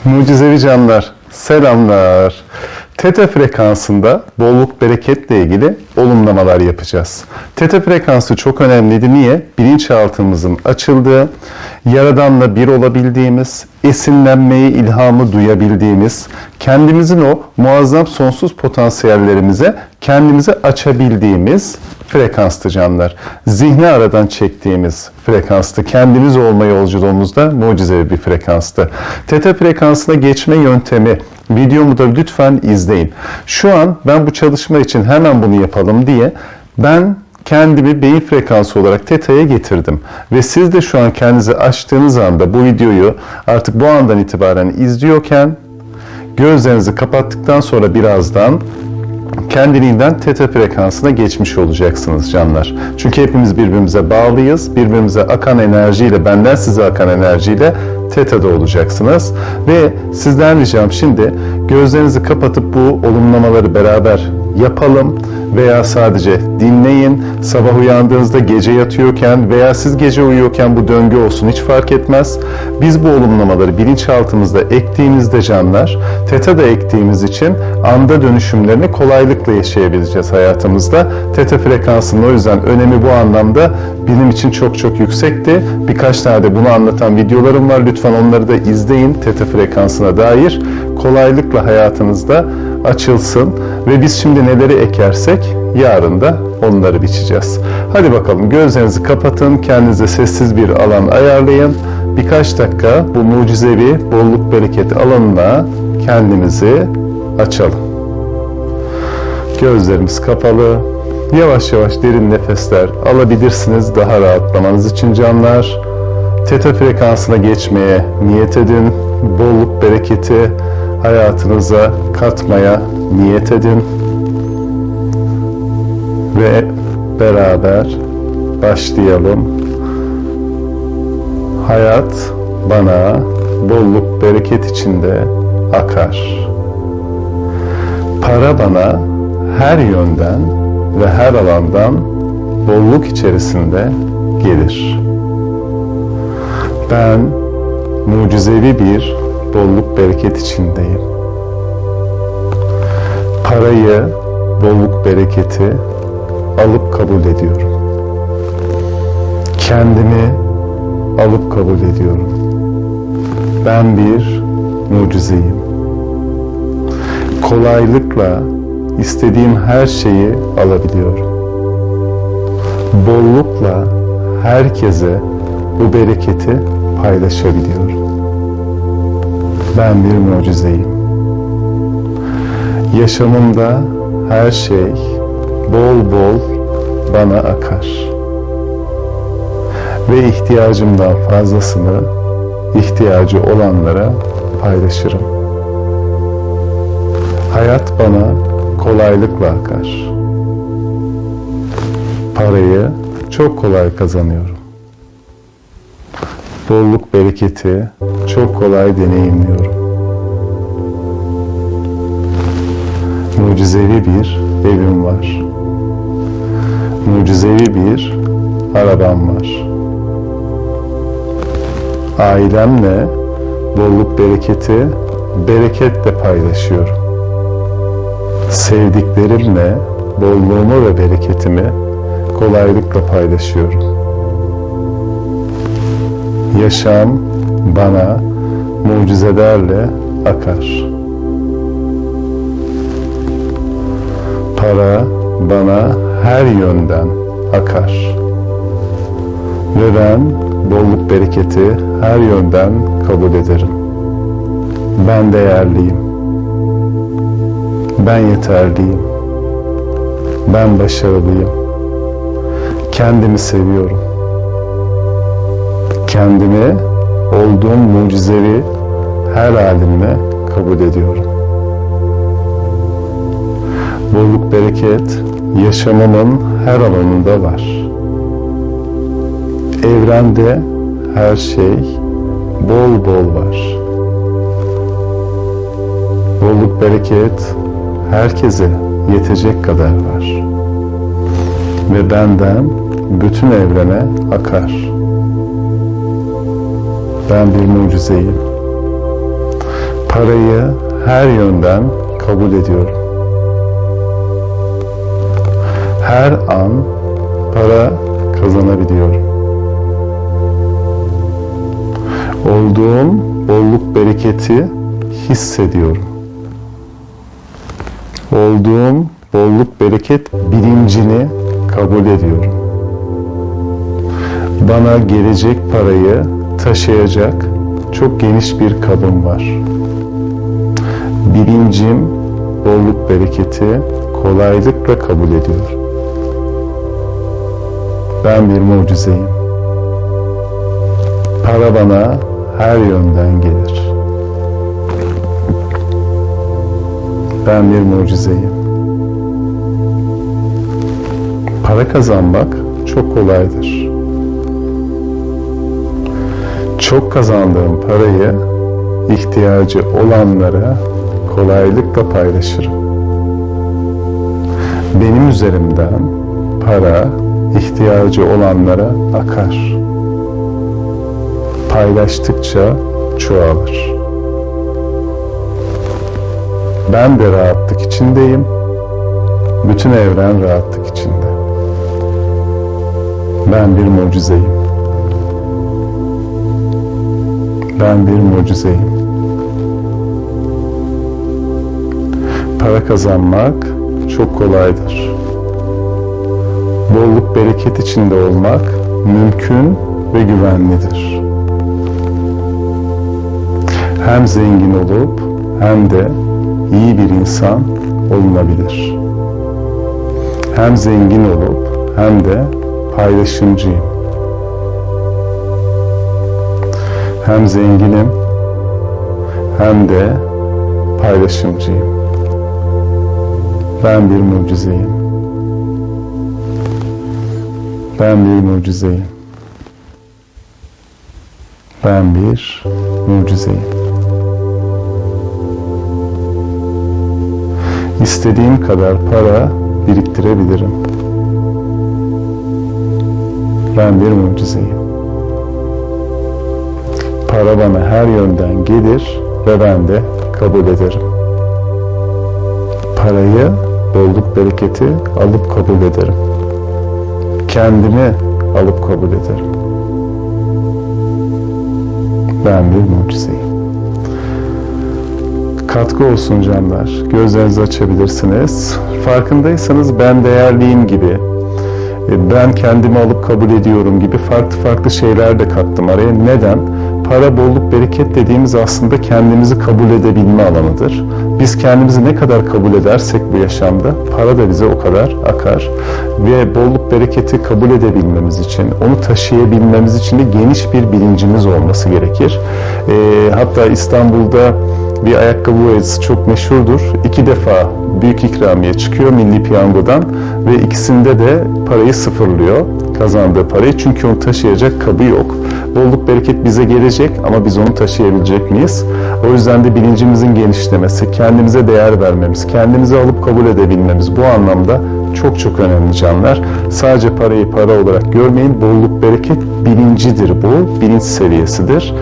Mucizevi canlar, selamlar. Teta frekansında bolluk bereketle ilgili olumlamalar yapacağız. Teta frekansı çok önemliydi. Niye? Bilinçaltımızın açıldığı, Yaradan'la bir olabildiğimiz, esinlenmeyi, ilhamı duyabildiğimiz, kendimizin o muazzam sonsuz potansiyellerimize kendimizi açabildiğimiz frekanstı canlar. Zihni aradan çektiğimiz frekanstı. Kendimiz olma yolculuğumuzda mucizevi bir frekanstı. Teta frekansına geçme yöntemi videomu da lütfen izleyin. Şu an ben bu çalışma için hemen bunu yapalım diye ben kendimi beyin frekansı olarak teta'ya getirdim. Ve siz de şu an kendinizi açtığınız anda bu videoyu artık bu andan itibaren izliyorken gözlerinizi kapattıktan sonra birazdan kendiliğinden teta frekansına geçmiş olacaksınız canlar. Çünkü hepimiz birbirimize bağlıyız. Birbirimize akan enerjiyle, benden size akan enerjiyle teta'da olacaksınız. Ve sizden ricam şimdi gözlerinizi kapatıp bu olumlamaları beraber yapalım veya sadece dinleyin. Sabah uyandığınızda, gece yatıyorken veya siz gece uyuyorken bu döngü olsun, hiç fark etmez. Biz bu olumlamaları bilinçaltımızda ektiğimizde canlar, teta'da ektiğimiz için anda dönüşümlerini kolaylıkla yaşayabileceğiz hayatımızda. Teta frekansının o yüzden önemi bu anlamda benim için çok çok yüksekti. Birkaç tane de bunu anlatan videolarım var. Lütfen onları da izleyin. Teta frekansına dair kolaylıkla hayatınızda açılsın. Ve biz şimdi neleri ekersek yarın da onları biçeceğiz. Hadi bakalım, gözlerinizi kapatın. Kendinize sessiz bir alan ayarlayın. Birkaç dakika bu mucizevi bolluk bereket alanına kendimizi açalım. Gözlerimiz kapalı. Yavaş yavaş derin nefesler alabilirsiniz daha rahatlamanız için canlar. Teta frekansına geçmeye niyet edin. Bolluk bereketi hayatınıza katmaya niyet edin. Ve beraber başlayalım. Hayat bana bolluk bereket içinde akar. Para bana her yönden ve her alandan bolluk içerisinde gelir. Ben mucizevi bir bolluk bereket içindeyim. Parayı, bolluk bereketi alıp kabul ediyorum. Kendimi alıp kabul ediyorum. Ben bir mucizeyim. Kolaylıkla istediğim her şeyi alabiliyorum. Bollukla herkese bu bereketi paylaşabiliyorum. Ben bir mucizeyim. Yaşamımda her şey bol bol bana akar. Ve ihtiyacımdan fazlasını ihtiyacı olanlara paylaşırım. Hayat bana kolaylıkla akar. Parayı çok kolay kazanıyorum. Bolluk bereketi çok kolay deneyimliyorum. Mucizevi bir evim var. Mucizevi bir arabam var. Ailemle bolluk bereketi bereketle paylaşıyorum. Sevdiklerimle bolluğumu ve bereketimi kolaylıkla paylaşıyorum. Yaşam bana mucizelerle akar. Para bana her yönden akar. Ve ben bolluk bereketi her yönden kabul ederim. Ben değerliyim. Ben yeterliyim. Ben başarılıyım. Kendimi seviyorum. Kendimi olduğum mucizevi her halimle kabul ediyorum. Bolluk bereket yaşamımın her alanında var. Evrende her şey bol bol var. Bolluk bereket herkese yetecek kadar var. Ve benden bütün evrene akar. Ben bir mucizeyim. Parayı her yönden kabul ediyorum. Her an para kazanabiliyorum. Olduğum bolluk bereketi hissediyorum. Olduğum bolluk bereket bilincini kabul ediyorum. Bana gelecek parayı taşıyacak çok geniş bir kabım var. Bilincim bolluk bereketi kolaylıkla kabul ediyor. Ben bir mucizeyim. Para bana her yönden gelir. Ben bir mucizeyim. Para kazanmak çok kolaydır. Çok kazandığım parayı ihtiyacı olanlara kolaylıkla paylaşırım. Benim üzerimden para ihtiyacı olanlara akar. Paylaştıkça çoğalır. Ben de rahatlık içindeyim. Bütün evren rahatlık içinde. Ben bir mucizeyim. Ben bir mucizeyim. Para kazanmak çok kolaydır. Bolluk bereket içinde olmak mümkün ve güvenlidir. Hem zengin olup hem de iyi bir insan olunabilir. Hem zengin olup hem de paylaşımcıyım. Hem zenginim hem de paylaşımcıyım. Ben bir mucizeyim. Ben bir mucizeyim. Ben bir mucizeyim. İstediğim kadar para biriktirebilirim. Ben bir mucizeyim. Para bana her yönden gelir ve ben de kabul ederim. Parayı, bolluk bereketi alıp kabul ederim. Kendimi alıp kabul ederim. Ben bir mucizeyim. Katkı olsun canlar. Gözlerinizi açabilirsiniz. Farkındaysanız ben değerliyim gibi, ben kendimi alıp kabul ediyorum gibi farklı şeyler de kattım araya. Neden? Para, bolluk, bereket dediğimiz aslında kendimizi kabul edebilme alanıdır. Biz kendimizi ne kadar kabul edersek bu yaşamda para da bize o kadar akar. Ve bolluk, bereketi kabul edebilmemiz için, onu taşıyabilmemiz için de geniş bir bilincimiz olması gerekir. Hatta İstanbul'da bir ayakkabı boyacısı çok meşhurdur. 2 defa büyük ikramiye çıkıyor Milli Piyango'dan ve ikisinde de parayı sıfırlıyor, kazandığı parayı. Çünkü onu taşıyacak kabı yok. Bolluk bereket bize gelecek ama biz onu taşıyabilecek miyiz? O yüzden de bilincimizin genişlemesi, kendimize değer vermemiz, kendimizi alıp kabul edebilmemiz bu anlamda çok önemli canlar. Sadece parayı para olarak görmeyin. Bolluk bereket bilincidir bu. Bilinç seviyesidir.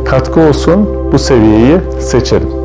Katkı olsun, bu seviyeyi seçelim.